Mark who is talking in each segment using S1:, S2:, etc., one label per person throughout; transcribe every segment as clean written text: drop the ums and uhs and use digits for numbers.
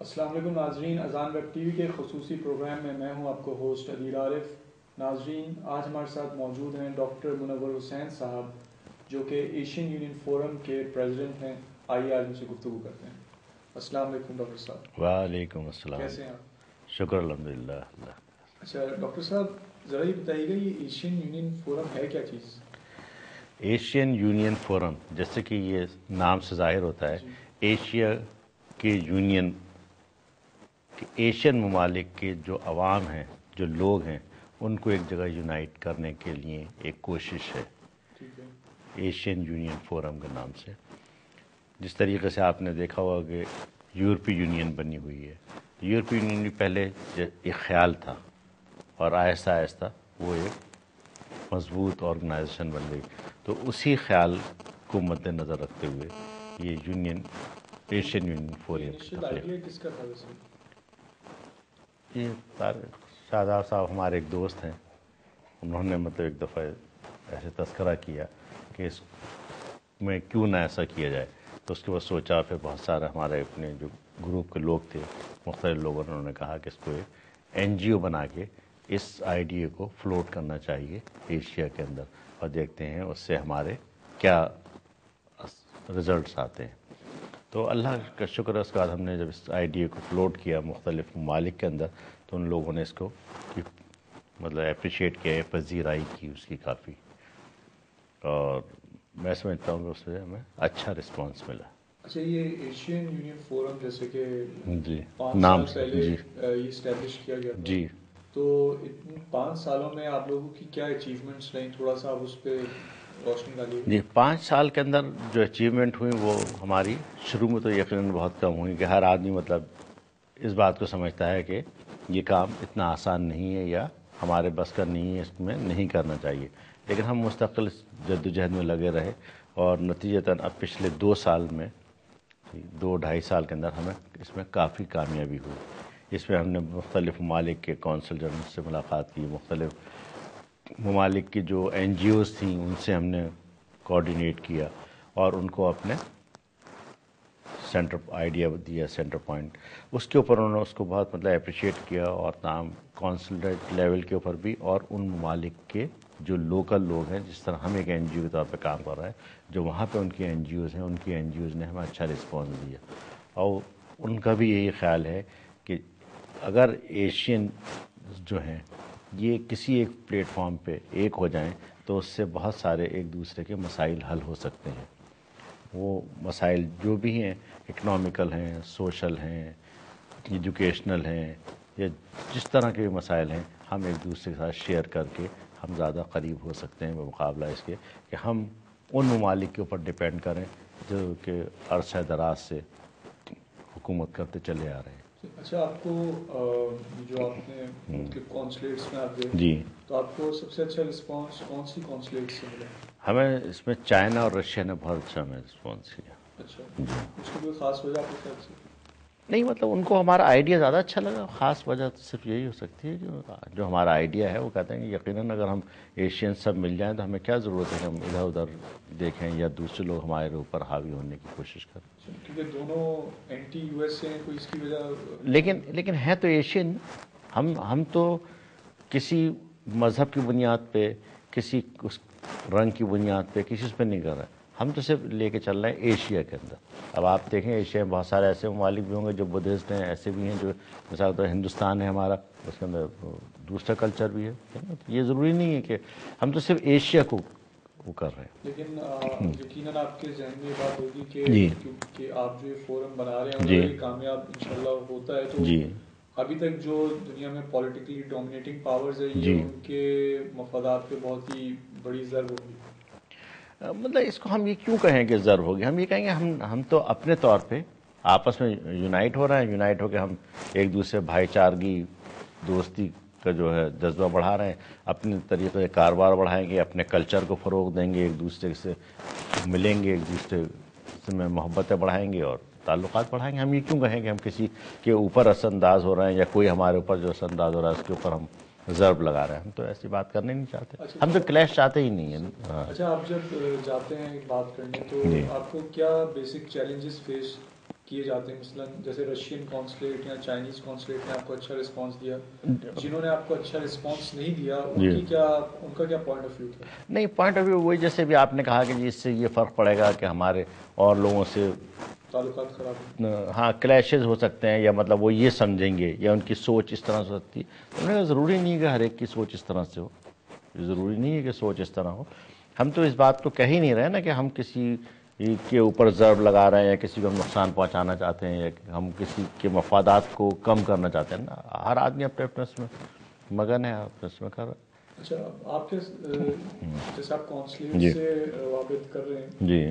S1: السلام علیکم ناظرین، اذان ویب ٹی وی کے خصوصی پروگرام میں میں ہوں آپ کو ہوسٹ عدیل عارف۔ ناظرین، آج ہمارے ساتھ موجود ہیں ڈاکٹر منور حسین صاحب، جو کہ ایشین یونین فورم کے پریزیڈنٹ ہیں۔ آئیے آج ان سے گفتگو کرتے ہیں۔ السلام علیکم ڈاکٹر صاحب۔
S2: وعلیکم السلام۔
S1: کیسے ہیں آپ؟
S2: شکر الحمدللہ اللہ۔
S1: اچھا ڈاکٹر صاحب، ذرا یہ بتائیے گا یہ ایشین یونین فورم ہے کیا چیز؟
S2: ایشین یونین فورم، جیسے کہ یہ نام سے ظاہر ہوتا ہے، ایشیا کے یونین، ایشین ممالک کے جو عوام ہیں، جو لوگ ہیں، ان کو ایک جگہ یونائٹ کرنے کے لیے ایک کوشش ہے ایشین یونین فورم کے نام سے۔ جس طریقے سے آپ نے دیکھا ہوگا کہ یورپی یونین بنی ہوئی ہے، یورپی یونین بھی پہلے ایک خیال تھا اور آہستہ آہستہ وہ ایک مضبوط آرگنائزیشن بن گئی۔ تو اسی خیال کو مد نظر رکھتے ہوئے یہ یونین، ایشین یونین فورم۔
S1: کس کا تھا ویسے؟
S2: یہ شاداب صاحب ہمارے ایک دوست ہیں، انہوں نے ایک دفعہ ایسے تذکرہ کیا کہ اس میں کیوں نہ ایسا کیا جائے، تو اس کے بعد سوچا، پھر بہت سارے ہمارے اپنے جو گروپ کے لوگ تھے، مختلف لوگوں نے انہوں نے کہا کہ اس کو ایک این جی او بنا کے اس آئیڈیا کو فلوٹ کرنا چاہیے ایشیا کے اندر، اور دیکھتے ہیں اس سے ہمارے کیا رزلٹس آتے ہیں۔ تو اللہ کا شکر ہے، اس کے بعد ہم نے جب اس آئیڈیا کو فلوٹ کیا مختلف ممالک کے اندر، تو ان لوگوں نے اس کو اپریشیٹ کیا، پذیرائی کی اس کی کافی، اور میں سمجھتا ہوں کہ اس سے ہمیں اچھا رسپانس ملا۔
S1: اچھا، یہ ایشین یونین فورم جیسے کہ
S2: جی
S1: 5
S2: نام
S1: سال پہلے
S2: جی
S1: یہ اسٹیبلش کیا گیا تھا،
S2: جی
S1: تو ان 5 سالوں میں آپ لوگوں کی کیا اچیومنٹس رہیں؟ تھوڑا سا آپ اس پہ روشنی ڈالیے۔
S2: جی 5 سال کے اندر جو اچیومنٹ ہوئی وہ ہماری شروع میں تو یقیناً بہت کم ہوئی، کہ ہر آدمی اس بات کو سمجھتا ہے کہ یہ کام اتنا آسان نہیں ہے یا ہمارے بس کا نہیں ہے، اس میں نہیں کرنا چاہیے، لیکن ہم مستقل جدوجہد میں لگے رہے، اور نتیجتاً اب پچھلے 2 سال میں، 2-2.5 سال کے اندر ہمیں اس میں کافی کامیابی ہوئی۔ اس میں ہم نے مختلف ممالک کے کونسل جنرل سے ملاقات کی، مختلف ممالک کی جو این جی اوز تھیں ان سے ہم نے کوآرڈینیٹ کیا، اور ان کو اپنے سینٹر آئیڈیا دیا، سینٹر پوائنٹ، اس کے اوپر انہوں نے اس کو بہت اپریشیٹ کیا، اور تمام کونسلیٹ لیول کے اوپر بھی، اور ان ممالک کے جو لوکل لوگ ہیں، جس طرح ہم ایک این جی او کے طور پہ کام کر رہے ہیں، جو وہاں پہ ان کی این جی اوز ہیں، ان کی این جی اوز نے ہمیں اچھا رسپانس دیا، اور ان کا بھی یہی خیال ہے کہ اگر ایشین جو ہیں یہ کسی ایک پلیٹ فارم پہ ایک ہو جائیں تو اس سے بہت سارے ایک دوسرے کے مسائل حل ہو سکتے ہیں۔ وہ مسائل جو بھی ہیں، اکنامیکل ہیں، سوشل ہیں، ایجوکیشنل ہیں، یا جس طرح کے بھی مسائل ہیں، ہم ایک دوسرے کے ساتھ شیئر کر کے ہم زیادہ قریب ہو سکتے ہیں، بمقابلہ اس کے کہ ہم ان ممالک کے اوپر ڈیپینڈ کریں جو کہ عرصہ دراز سے حکومت کرتے چلے آ رہے ہیں۔
S1: اچھا، آپ کو جو آپ نے مختلف کونسلیٹس میں آپ گئے،
S2: جی،
S1: تو آپ کو سب سے اچھا رسپانس کون سی کونسلیٹ سے ملا؟
S2: ہمیں اس میں چائنا اور رشیا نے بہت اچھا ہمیں رسپانس کیا۔
S1: اچھا، اس کی کوئی خاص وجہ آپ کے خیال سے؟
S2: نہیں، ان کو ہمارا آئیڈیا زیادہ اچھا لگا، خاص وجہ تو صرف یہی ہو سکتی ہے کہ جو ہمارا آئیڈیا ہے، وہ کہتے ہیں کہ یقیناً اگر ہم ایشین سب مل جائیں تو ہمیں کیا ضرورت ہے کہ ہم ادھر ادھر دیکھیں یا دوسرے لوگ ہمارے اوپر حاوی ہونے کی کوشش کریں۔
S1: کیونکہ دونوں اینٹی یو ایس ہیں، کوئی اس کی وجہ؟
S2: لیکن ہے تو ایشین، ہم تو کسی مذہب کی بنیاد پہ، کسی اس رنگ کی بنیاد پہ، کسی اس پہ نہیں کر رہے، ہم تو صرف لے کے چل رہے ہیں ایشیا کے اندر۔ اب آپ دیکھیں ایشیا میں بہت سارے ایسے ممالک بھی ہوں گے جو بدھسٹ ہیں، ایسے بھی ہیں جو مثال طور ہندوستان ہے ہمارا، اس کے اندر دوسرا کلچر بھی ہے، یہ ضروری نہیں ہے کہ ہم تو صرف ایشیا کو وہ کر رہے ہیں۔
S1: لیکن یقیناً آپ کے ذہن میں یہ بات ہوگی کہ
S2: جی،
S1: کیونکہ آپ جو یہ فورم بنا رہے ہیں،
S2: جی،
S1: اگر یہ کامیاب انشاءاللہ ہوتا ہے تو
S2: جی،
S1: ابھی تک جو دنیا میں پولیٹیکلی ڈومینیٹنگ پاورز ہے،
S2: جی،
S1: یہ ان کے مفادات پہ بہت ہی بڑی ضرب ہوگی۔
S2: اس کو ہم یہ کیوں کہیں کہ ضرور ہوگی، ہم یہ کہیں گے ہم تو اپنے طور پہ آپس میں یونائٹ ہو رہے ہیں، یونائٹ ہو کے ہم ایک دوسرے بھائی چارگی، دوستی کا جو ہے جذبہ بڑھا رہے ہیں، اپنے طریقے سے کاروبار بڑھائیں گے، اپنے کلچر کو فروغ دیں گے، ایک دوسرے سے ملیں گے، ایک دوسرے سے میں محبتیں بڑھائیں گے اور تعلقات بڑھائیں گے۔ ہم یہ کیوں کہیں کہ ہم کسی کے اوپر اثر انداز ہو رہے ہیں، یا کوئی ہمارے اوپر جو اثر انداز ہو رہا ہے اس کے اوپر ہم ضرب لگا رہے ہیں، ہم تو ایسی بات کرنے نہیں چاہتے، ہم تو کلیش چاہتے ہی نہیں ہیں۔
S1: اچھا، آپ جب جاتے ہیں بات کرنے تو آپ کو کیا بیسک چیلنجز فیس کیے جاتے ہیں، مثلا جیسے رشین کانسلیٹ یا چائنیز کانسلیٹ نے آپ کو اچھا رسپانس دیا، جنہوں نے آپ کو اچھا رسپانس نہیں دیا ان کا کیا پوائنٹ آف ویو تھا؟
S2: نہیں، پوائنٹ آف ویو وہی جیسے بھی آپ نے کہا کہ جی اس سے یہ فرق پڑے گا کہ ہمارے اور لوگوں سے
S1: تعلقات خراب،
S2: ہاں کلیشز ہو سکتے ہیں، یا مطلب وہ یہ سمجھیں گے یا ان کی سوچ اس طرح سے ہوتی ہے. انہوں نے کہا ضروری نہیں ہے کہ ہر ایک کی سوچ اس طرح سے ہو، ضروری نہیں ہے کہ سوچ اس طرح ہو. ہم تو اس بات کو کہہ ہی نہیں رہے نا کہ ہم کسی کے اوپر ضرب لگا رہے ہیں یا کسی کو ہم نقصان پہنچانا چاہتے ہیں یا ہم کسی کے مفادات کو کم کرنا چاہتے ہیں نا. ہر آدمی اپنے اپنے اس میں مگن ہے، اپنے اس میں کر رہا ہے.
S1: اچھا آپ کے جیسے آپ کانسلیٹ سے روابط کر رہے ہیں،
S2: جی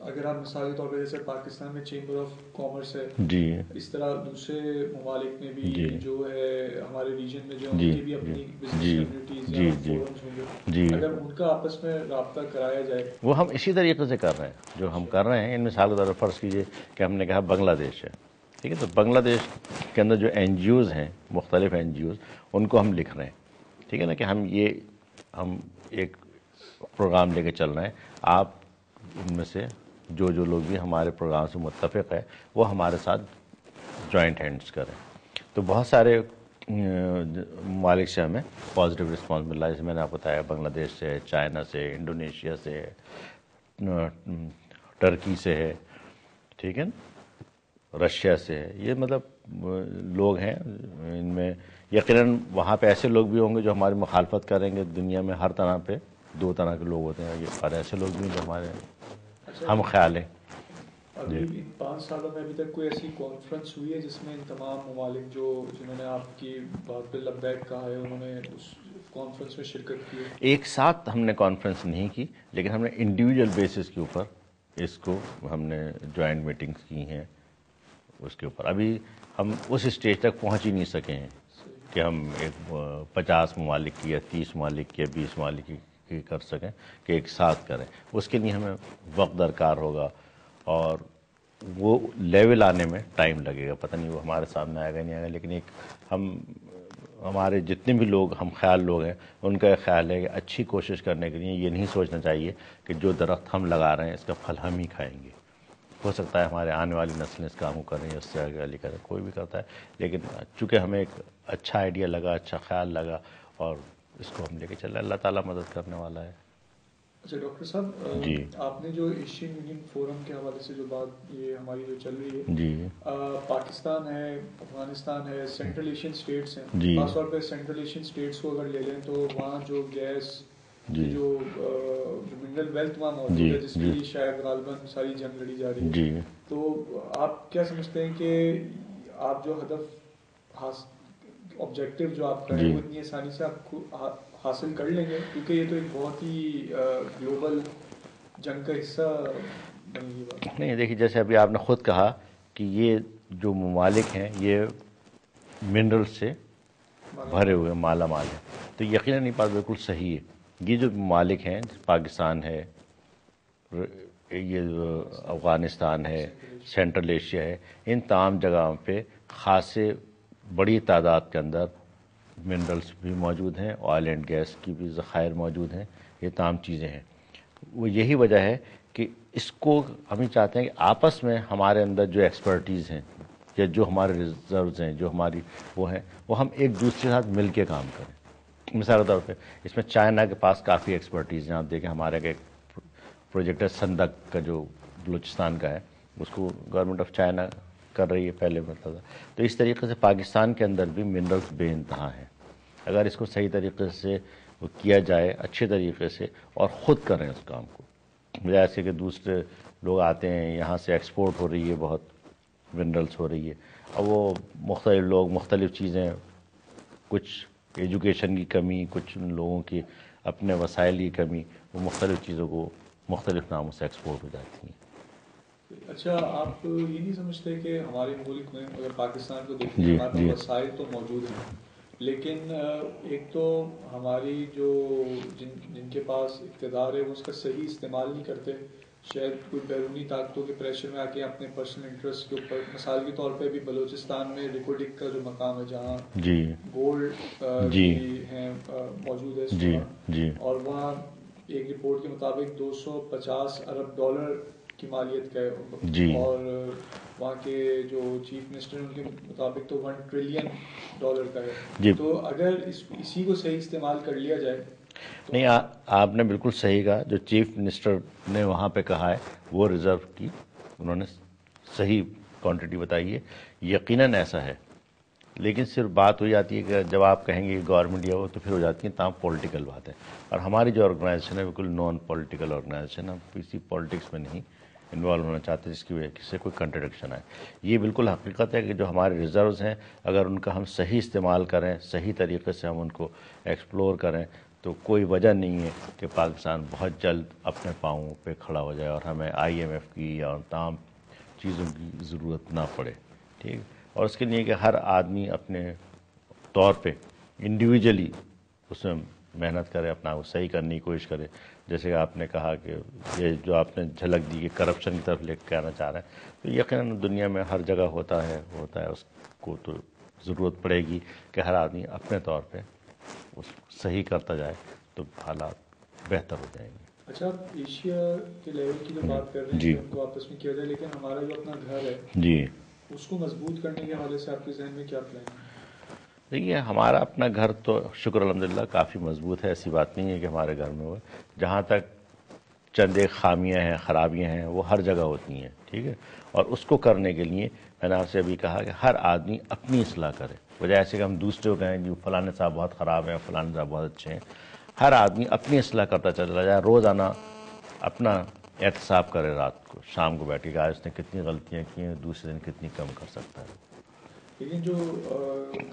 S1: اگر آپ مثال کے طور پہ جیسے پاکستان میں چیمبر آف کامرس ہے،
S2: جی
S1: اس طرح دوسرے ممالک میں بھی
S2: جی
S1: جو ہے ہمارے ریجن میں جو ان
S2: جی
S1: کی بھی اپنی بزنس
S2: جی
S1: کمیونٹیز
S2: جی
S1: یا
S2: جی
S1: فورمز ہوں گے،
S2: جی
S1: اگر ان کا آپس میں رابطہ کرایا جائے.
S2: وہ ہم اسی طریقے سے کر رہے ہیں جو ہم کر رہے ہیں. ان مثال کے طور پر فرض کیجیے کہ ہم نے کہا بنگلہ دیش ہے، ٹھیک ہے، تو بنگلہ دیش کے اندر جو این جی اوز ہیں، مختلف این جی اوز، ان کو ہم لکھ رہے ہیں، ٹھیک ہے نا، کہ ہم ایک پروگرام لے کے چل رہے ہیں. آپ ان میں سے جو لوگ بھی ہمارے پروگرام سے متفق ہے وہ ہمارے ساتھ جوائنٹ ہینڈس کریں. تو بہت سارے ممالک سے ہمیں پازیٹیو رسپانس مل رہا ہے، جیسے میں نے آپ کو بتایا بنگلہ دیش سے، چائنا سے، انڈونیشیا سے، ٹرکی سے ہے، ٹھیک ہے نا، رشیا سے ہے. یہ مطلب لوگ ہیں. ان میں یقیناً وہاں پہ ایسے لوگ بھی ہوں گے جو ہماری مخالفت کریں گے. دنیا میں ہر طرح پہ دو طرح کے لوگ ہوتے ہیں، اور ایسے لوگ بھی جو ہمارے ہم خیال ہیں.
S1: ابھی ان 5 سالوں میں ابھی تک کوئی ایسی کانفرنس ہوئی ہے جس میں ان تمام ممالک جنہوں نے آپ کی بات پہ لبیک کہا ہے انہوں نے اس کانفرنس میں شرکت کی ہے؟
S2: ایک ساتھ ہم نے کانفرنس نہیں کی، لیکن ہم نے انڈیویجول بیسس کے اوپر اس کو ہم نے جوائنٹ میٹنگز کی ہیں. اس کے اوپر ابھی ہم اس اسٹیج تک پہنچ ہی نہیں سکے ہیں کہ ہم ایک 50 ممالک کی یا 30 ممالک کی یا 20 ممالک کی کر سکیں کہ ایک ساتھ کریں. اس کے لیے ہمیں وقت درکار ہوگا اور وہ لیول آنے میں ٹائم لگے گا. پتہ نہیں وہ ہمارے سامنے آئے گا نہیں آئے گا، لیکن ایک ہمارے جتنے بھی لوگ ہم خیال لوگ ہیں ان کا ایک خیال ہے کہ اچھی کوشش کرنے کے لیے یہ نہیں سوچنا چاہیے کہ جو درخت ہم لگا رہے ہیں اس کا پھل ہم ہی کھائیں گے. ہو سکتا ہے ہمارے آنے والی نسلیں اس کام کو کریں یا اس سے آگے والی کریں، کوئی بھی کرتا ہے، لیکن چونکہ ہمیں ایک اچھا آئیڈیا لگا، اچھا خیال لگا اور اس کو ہم لے کے چل رہے ہیں. اللہ تعالیٰ مدد کرنے والا ہے.
S1: اچھا ڈاکٹر صاحب،
S2: جی
S1: آپ نے جو ایشین یونین فورم کے حوالے سے جو بات یہ ہماری جو چل رہی ہے،
S2: جی
S1: پاکستان ہے، افغانستان ہے، سینٹرل ایشین اسٹیٹس ہیں،
S2: جی
S1: خاص طور پہ سینٹرل ایشین اسٹیٹس کو اگر لے لیں تو وہاں جو گیس کی جو منرل ویلتھ وہاں موجود ہے، جس کے لیے شاید غالباً ساری جنگ لڑی جا رہی ہے.
S2: جی
S1: تو آپ کیا سمجھتے ہیں کہ آپ جو ہدف آبجیکٹیو جو آپ کا ہے وہ اتنی آسانی سے آپ کو حاصل کر لیں گے؟ کیونکہ یہ تو ایک بہت ہی گلوبل جنگ کا حصہ بنے گی بات.
S2: نہیں، دیکھیے جیسے ابھی آپ نے خود کہا کہ یہ جو ممالک ہیں یہ منرل سے بھرے ہوئے مالا مال ہیں، تو یقیناً یہ بات بالکل صحیح ہے. یہ جو ممالک ہیں، پاکستان ہے، یہ افغانستان ہے، سینٹرل ایشیا ہے، ان تمام جگہوں پہ خاصے بڑی تعداد کے اندر منرلس بھی موجود ہیں، آئل اینڈ گیس کی بھی ذخائر موجود ہیں. یہ تمام چیزیں ہیں. وہ یہی وجہ ہے کہ اس کو ہم ہی چاہتے ہیں کہ آپس میں ہمارے اندر جو ایکسپرٹیز ہیں یا جو ہمارے ریزروز ہیں، جو ہماری وہ ہیں، وہ ہم ایک دوسرے کے ساتھ مل کے کام کریں. مثال کے طور پہ اس میں چائنا کے پاس کافی ایکسپرٹیز ہیں. آپ دیکھیں ہمارے ایک پروجیکٹ ہے سندک کا جو بلوچستان کا ہے، اس کو گورنمنٹ آف چائنا کر رہی ہے پہلے مطلب. تو اس طریقے سے پاکستان کے اندر بھی منرلس بے انتہا ہیں. اگر اس کو صحیح طریقے سے کیا جائے، اچھے طریقے سے، اور خود کریں اس کام کو، بجائے ایسے کہ دوسرے لوگ آتے ہیں، یہاں سے ایکسپورٹ ہو رہی ہے، بہت منرلس ہو رہی ہے، اور وہ مختلف لوگ مختلف چیزیں، کچھ ایجوکیشن کی کمی، کچھ لوگوں کی اپنے وسائل کی کمی، وہ مختلف چیزوں کو مختلف ناموں سے ایکسپورٹ ہو جاتی ہیں.
S1: اچھا آپ یہ نہیں سمجھتے کہ ہمارے ملک میں اگر پاکستان کو دیکھیں
S2: جی
S1: ہمارے
S2: جی
S1: وسائل تو موجود ہیں، لیکن ایک تو ہماری جو جن کے پاس اقتدار ہے وہ اس کا صحیح استعمال نہیں کرتے، شاید کوئی بیرونی طاقتوں کے پریشر میں آ کے اپنے پرسنل انٹرسٹ کے اوپر. مثال کے طور پہ بھی بلوچستان میں ریکوڈک کا جو مقام ہے جہاں
S2: جی
S1: گولڈ
S2: جی
S1: بھی ہیں موجود ہے
S2: جی
S1: سونا،
S2: جی
S1: اور وہاں ایک رپورٹ کے مطابق $250 ارب کی مالیت کا ہے،
S2: جی
S1: اور وہاں کے جو چیف منسٹر ان کے مطابق تو $1 ٹریلین کا ہے
S2: جی.
S1: تو اگر اسی کو صحیح استعمال کر لیا جائے
S2: نہیں، آپ نے بالکل صحیح کہا. جو چیف منسٹر نے وہاں پہ کہا ہے وہ ریزرو کی انہوں نے صحیح کوانٹٹی بتائی ہے، یقیناً ایسا ہے. لیکن صرف بات ہو جاتی ہے کہ جب آپ کہیں گے گورنمنٹ یا وہ تو پھر ہو جاتی ہے تاہم پولیٹیکل بات ہے. اور ہماری جو آرگنائزیشن ہے بالکل نان پولیٹیکل آرگنائزیشن، ہم کسی پالیٹکس میں نہیں انوالو ہونا چاہتے جس کی وجہ سے کوئی کنٹرڈکشن آئے. یہ بالکل حقیقت ہے کہ جو ہمارے ریزروز ہیں اگر ان کا ہم صحیح استعمال کریں، صحیح طریقے سے ہم ان کو ایکسپلور کریں تو کوئی وجہ نہیں ہے کہ پاکستان بہت جلد اپنے پاؤں پہ کھڑا ہو جائے اور ہمیں IMF کی اور تمام چیزوں کی ضرورت نہ پڑے. ٹھیک. اور اس کے لیے کہ ہر آدمی اپنے طور پہ انڈیویجلی اس میں محنت کرے، اپنا وہ صحیح کرنے کی کوشش کرے. جیسے کہ آپ نے کہا کہ یہ جو آپ نے جھلک دی کہ کرپشن کی طرف لے کے کہنا چاہ رہے ہیں، تو یقیناً دنیا میں ہر جگہ ہوتا ہے اس کو تو ضرورت پڑے گی کہ ہر آدمی اپنے طور پہ اس کو صحیح کرتا جائے تو حالات بہتر ہو جائیں گے.
S1: اچھا، آپ ایشیا کے لیول کی جو بات کر رہے ہیں
S2: جی.
S1: کہ ان کو آپس میں کیا جائے، لیکن ہمارا جو اپنا گھر ہے
S2: جی.
S1: اس کو مضبوط کرنے کے حوالے سے آپ کے ذہن میں کیا پلان ہے؟
S2: دیکھیے، ہمارا اپنا گھر تو شکر الحمدللہ کافی مضبوط ہے، ایسی بات نہیں ہے کہ ہمارے گھر میں ہو. جہاں تک چند ایک خامیاں ہیں، خرابیاں ہیں، وہ ہر جگہ ہوتی ہیں. ٹھیک ہے. اور اس کو کرنے کے لیے میں نے آپ سے ابھی کہا کہ ہر آدمی اپنی اصلاح کرے، بجائے ایسے کہ ہم دوسرے کو کہیں جو فلانے صاحب بہت خراب ہیں، فلانے صاحب بہت اچھے ہیں. ہر آدمی اپنی اصلاح کرتا چلا جائے، روزانہ اپنا احتساب کرے، رات کو شام کو بیٹھ کے کہ آج اس نے کتنی غلطیاں کی ہیں، دوسرے دن کتنی کم کر سکتا ہے.
S1: لیکن جو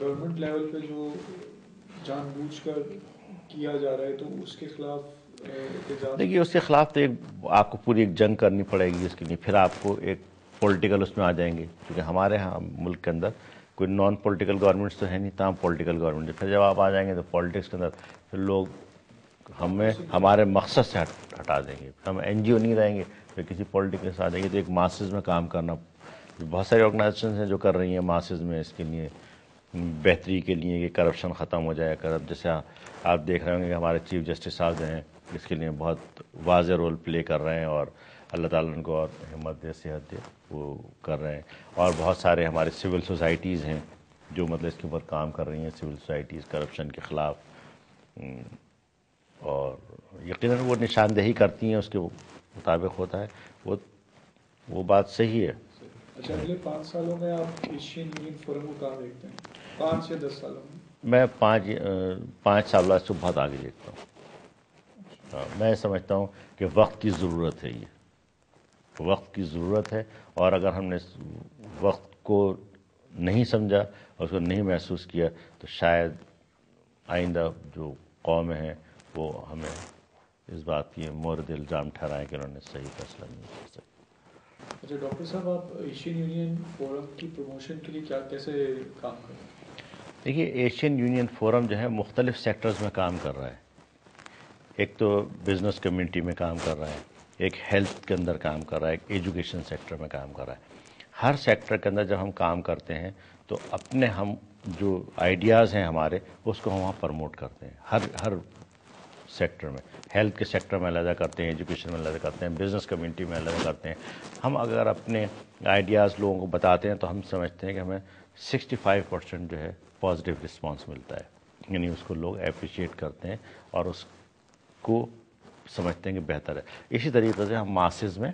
S1: گورنمنٹ لیول پہ جو جان بوجھ کر کیا جا رہا ہے تو اس کے خلاف احتجاج.
S2: دیکھیے، اس کے خلاف تو آپ کو پوری ایک جنگ کرنی پڑے گی. اس کے لیے پھر آپ کو ایک پولیٹیکل اس میں آ جائیں گے، کیونکہ ہمارے ہاں ملک کے اندر کوئی نان پولیٹیکل گورنمنٹس تو ہے نہیں، تاہم پولیٹیکل گورنمنٹ. پھر جب آپ آ جائیں گے تو پالیٹکس کے اندر پھر لوگ ہمیں ہمارے مقصد سے ہٹا دیں گے. ہم NGO نہیں رہیں گے، پھر کسی پولیٹیکل سے آ جائیں گے. تو ایک ماسز میں کام کرنا، بہت ساری آرگنائزیشنز ہیں جو کر رہی ہیں ماسز میں اس کے لیے بہتری کے لیے کہ کرپشن ختم ہو جائے. جیسے آپ دیکھ رہے ہوں گے کہ ہمارے چیف جسٹس صاحب جو ہیں اس کے لیے بہت واضح رول پلے کر رہے ہیں، اور اللہ تعالیٰ ان کو اور ہمت دے، صحت دے، وہ کر رہے ہیں. اور بہت سارے ہمارے سول سوسائٹیز ہیں جو مطلب اس کے اوپر کام کر رہی ہیں، سول سوسائٹیز کرپشن کے خلاف، اور یقیناً وہ نشاندہی کرتی ہیں، اس کے مطابق ہوتا ہے. وہ بات صحیح ہے.
S1: اچھا، اگلے 5 سالوں میں آپ ایشین یونین فورم کو کہاں دیکھتے ہیں؟ 5 یا 10 سالوں میں؟
S2: میں 5 سال بعد سے بہت آگے دیکھتا ہوں. میں سمجھتا ہوں کہ وقت کی ضرورت ہے، یہ وقت کی ضرورت ہے. اور اگر ہم نے وقت کو نہیں سمجھا اور اس کو نہیں محسوس کیا تو شاید آئندہ جو قوم ہیں وہ ہمیں اس بات کی مورد الزام ٹھہرائیں کہ انہوں نے صحیح فیصلہ نہیں کر سکے.
S1: اچھا ڈاکٹر صاحب، آپ ایشین یونین فورم کی پروموشن کے لیے کیسے کام کر رہے ہیں؟
S2: دیکھیے، ایشین یونین فورم جو ہے مختلف سیکٹرز میں کام کر رہا ہے. ایک تو بزنس کمیونٹی میں کام کر رہا ہے، ایک ہیلتھ کے اندر کام کر رہا ہے، ایک ایجوکیشن سیکٹر میں کام کر رہا ہے. ہر سیکٹر کے اندر جب ہم کام کرتے ہیں تو اپنے ہم جو آئیڈیاز ہیں ہمارے اس کو ہم وہاں پروموٹ کرتے ہیں. ہر سیکٹر میں، ہیلتھ کے سیکٹر میں علیحدہ کرتے ہیں، ایجوکیشن میں علیحدہ کرتے ہیں، بزنس کمیونٹی میں علیحدہ کرتے ہیں. ہم اگر اپنے آئیڈیاز لوگوں کو بتاتے ہیں تو ہم سمجھتے ہیں کہ ہمیں 65% جو ہے پازیٹیو رسپانس ملتا ہے، یعنی اس کو لوگ اپریشیٹ کرتے ہیں اور اس کو سمجھتے ہیں کہ بہتر ہے. اسی طریقے سے ہم ماسز میں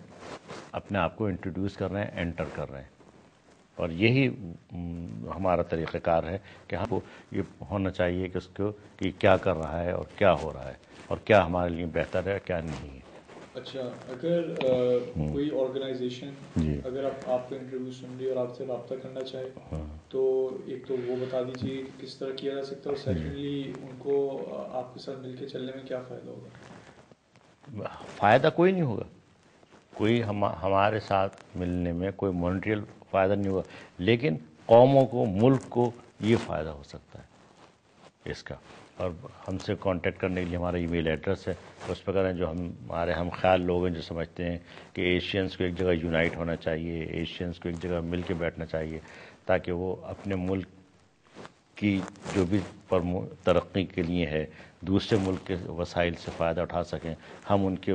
S2: اپنے آپ کو انٹروڈیوس کر رہے ہیں، انٹر کر رہے ہیں. اور یہی ہمارا طریقہ کار ہے کہ ہم کو یہ ہونا چاہیے کہ اس کو کہ کیا کر رہا ہے اور کیا ہو رہا ہے اور کیا ہمارے لیے بہتر ہے، کیا نہیں ہے.
S1: اچھا، اگر کوئی آرگنائزیشن
S2: جی.
S1: اگر آپ کا انٹرویو سن لی اور آپ سے رابطہ کرنا چاہے تو ایک تو وہ بتا دیجیے کہ کس طرح کیا جا سکتا ہے، اور سیکنڈلی ان کو آپ کے ساتھ مل کے چلنے میں کیا فائدہ ہوگا؟
S2: فائدہ کوئی نہیں ہوگا. کوئی ہمارے ساتھ ملنے میں کوئی مانیٹریل فائدہ نہیں ہوگا، لیکن قوموں کو، ملک کو یہ فائدہ ہو سکتا ہے اس کا. اور ہم سے کانٹیکٹ کرنے کے لیے ہمارا ای میل ایڈریس ہے، اس پہ کریں. جو ہمارے ہم خیال لوگ ہیں جو سمجھتے ہیں کہ ایشینس کو ایک جگہ یونائٹ ہونا چاہیے، ایشینس کو ایک جگہ مل کے بیٹھنا چاہیے تاکہ وہ اپنے ملک کی جو بھی ترقی کے لیے ہے دوسرے ملک کے وسائل سے فائدہ اٹھا سکیں. ہم ان کے